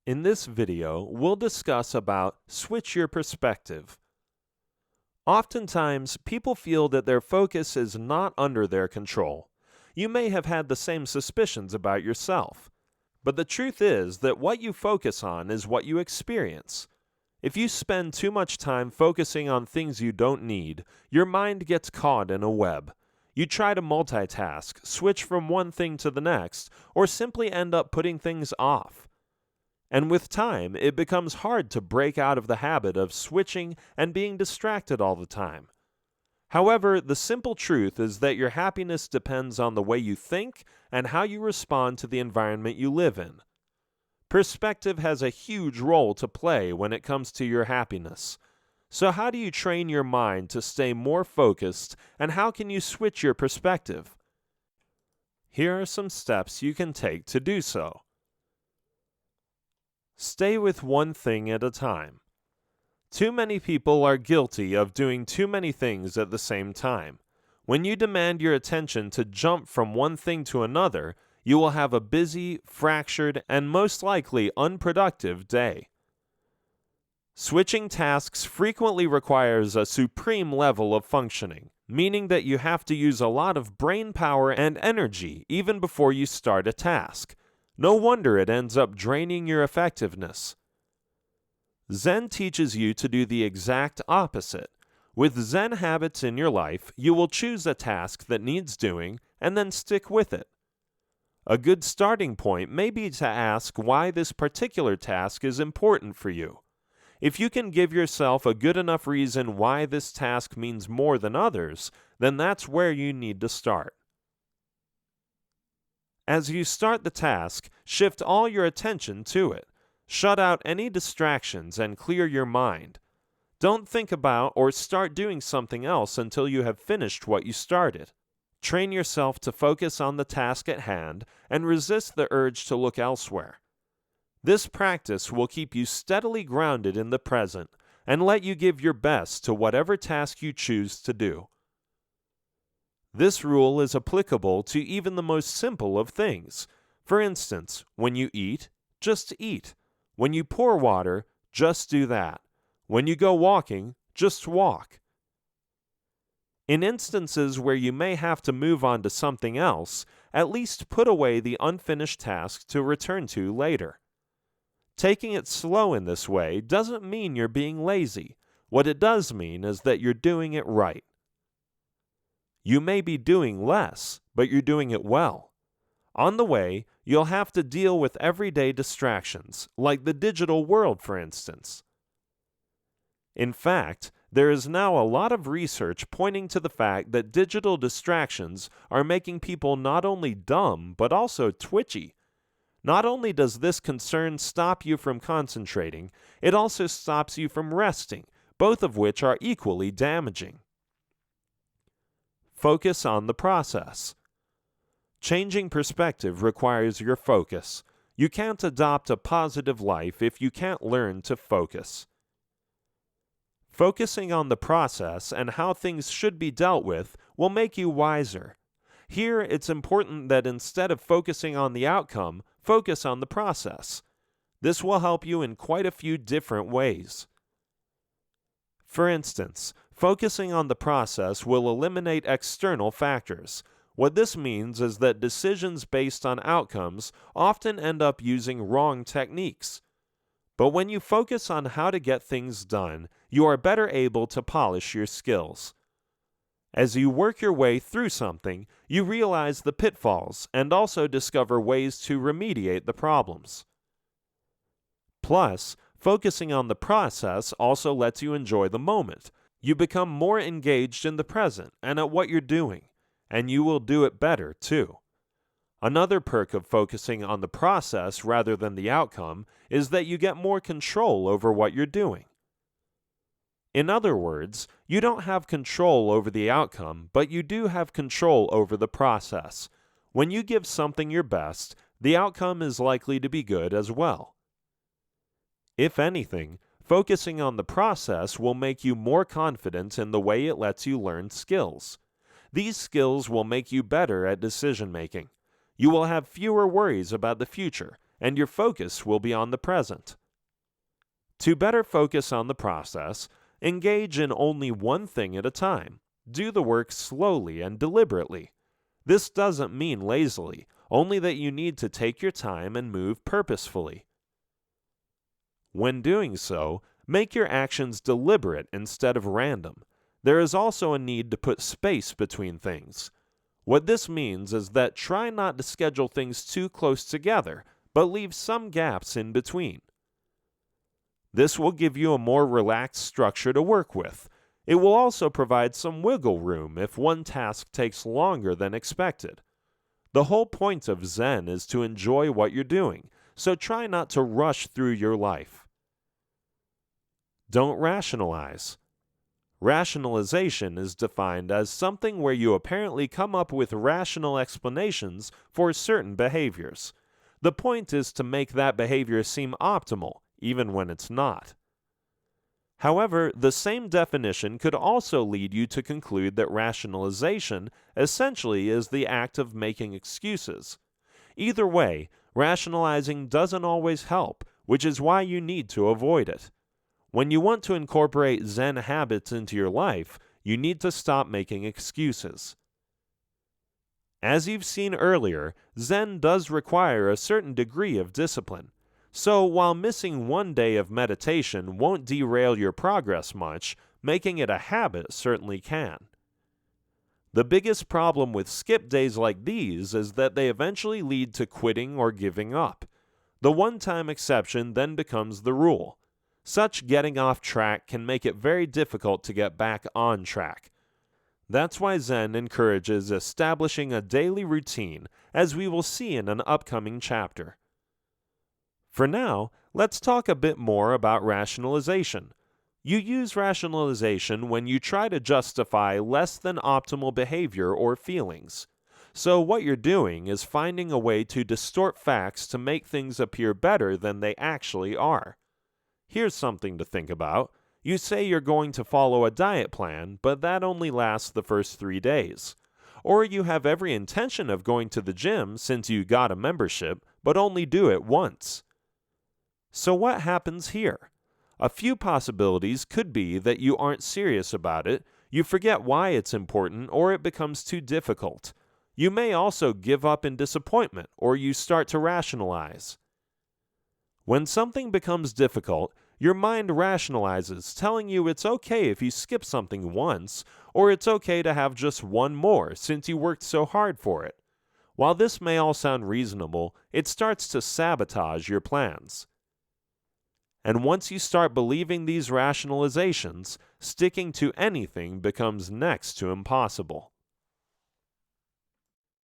In this video, we'll discuss about switch your perspective. Oftentimes, people feel that their focus is not under their control. You may have had the same suspicions about yourself. But the truth is that what you focus on is what you experience. If you spend too much time focusing on things you don't need, your mind gets caught in a web. You try to multitask, switch from one thing to the next, or simply end up putting things off. And with time, it becomes hard to break out of the habit of switching and being distracted all the time. However, the simple truth is that your happiness depends on the way you think and how you respond to the environment you live in. Perspective has a huge role to play when it comes to your happiness. So how do you train your mind to stay more focused, and how can you switch your perspective? Here are some steps you can take to do so. Stay with one thing at a time. Too many people are guilty of doing too many things at the same time. When you demand your attention to jump from one thing to another, you will have a busy, fractured, and most likely unproductive day. Switching tasks frequently requires a supreme level of functioning, meaning that you have to use a lot of brain power and energy even before you start a task. No wonder it ends up draining your effectiveness. Zen teaches you to do the exact opposite. With Zen habits in your life, you will choose a task that needs doing and then stick with it. A good starting point may be to ask why this particular task is important for you. If you can give yourself a good enough reason why this task means more than others, then that's where you need to start. As you start the task, shift all your attention to it. Shut out any distractions and clear your mind. Don't think about or start doing something else until you have finished what you started. Train yourself to focus on the task at hand and resist the urge to look elsewhere. This practice will keep you steadily grounded in the present and let you give your best to whatever task you choose to do. This rule is applicable to even the most simple of things. For instance, when you eat, just eat. When you pour water, just do that. When you go walking, just walk. In instances where you may have to move on to something else, at least put away the unfinished task to return to later. Taking it slow in this way doesn't mean you're being lazy. What it does mean is that you're doing it right. You may be doing less, but you're doing it well. On the way, you'll have to deal with everyday distractions, like the digital world, for instance. In fact, there is now a lot of research pointing to the fact that digital distractions are making people not only dumb, but also twitchy. Not only does this concern stop you from concentrating, it also stops you from resting, both of which are equally damaging. Focus on the process. Changing perspective requires your focus. You can't adopt a positive life if you can't learn to focus. Focusing on the process and how things should be dealt with will make you wiser. Here, it's important that instead of focusing on the outcome, focus on the process. This will help you in quite a few different ways. For instance, focusing on the process will eliminate external factors. What this means is that decisions based on outcomes often end up using wrong techniques. But when you focus on how to get things done, you are better able to polish your skills. As you work your way through something, you realize the pitfalls and also discover ways to remediate the problems. Plus, focusing on the process also lets you enjoy the moment. You become more engaged in the present and at what you're doing, and you will do it better too. Another perk of focusing on the process rather than the outcome is that you get more control over what you're doing. In other words, you don't have control over the outcome, but you do have control over the process. When you give something your best, the outcome is likely to be good as well. If anything, focusing on the process will make you more confident in the way it lets you learn skills. These skills will make you better at decision making. You will have fewer worries about the future, and your focus will be on the present. To better focus on the process, engage in only one thing at a time. Do the work slowly and deliberately. This doesn't mean lazily, only that you need to take your time and move purposefully. When doing so, make your actions deliberate instead of random. There is also a need to put space between things. What this means is that try not to schedule things too close together, but leave some gaps in between. This will give you a more relaxed structure to work with. It will also provide some wiggle room if one task takes longer than expected. The whole point of Zen is to enjoy what you're doing, so try not to rush through your life. Don't rationalize. Rationalization is defined as something where you apparently come up with rational explanations for certain behaviors. The point is to make that behavior seem optimal, even when it's not. However, the same definition could also lead you to conclude that rationalization essentially is the act of making excuses. Either way, rationalizing doesn't always help, which is why you need to avoid it. When you want to incorporate Zen habits into your life, you need to stop making excuses. As you've seen earlier, Zen does require a certain degree of discipline. So while missing one day of meditation won't derail your progress much, making it a habit certainly can. The biggest problem with skip days like these is that they eventually lead to quitting or giving up. The one-time exception then becomes the rule. Such getting off track can make it very difficult to get back on track. That's why Zen encourages establishing a daily routine, as we will see in an upcoming chapter. For now, let's talk a bit more about rationalization. You use rationalization when you try to justify less than optimal behavior or feelings. So what you're doing is finding a way to distort facts to make things appear better than they actually are. Here's something to think about. You say you're going to follow a diet plan, but that only lasts the first 3 days. Or you have every intention of going to the gym since you got a membership, but only do it once. So what happens here? A few possibilities could be that you aren't serious about it, you forget why it's important, or it becomes too difficult. You may also give up in disappointment, or you start to rationalize. When something becomes difficult, your mind rationalizes, telling you it's okay if you skip something once, or it's okay to have just one more since you worked so hard for it. While this may all sound reasonable, it starts to sabotage your plans. And once you start believing these rationalizations, sticking to anything becomes next to impossible.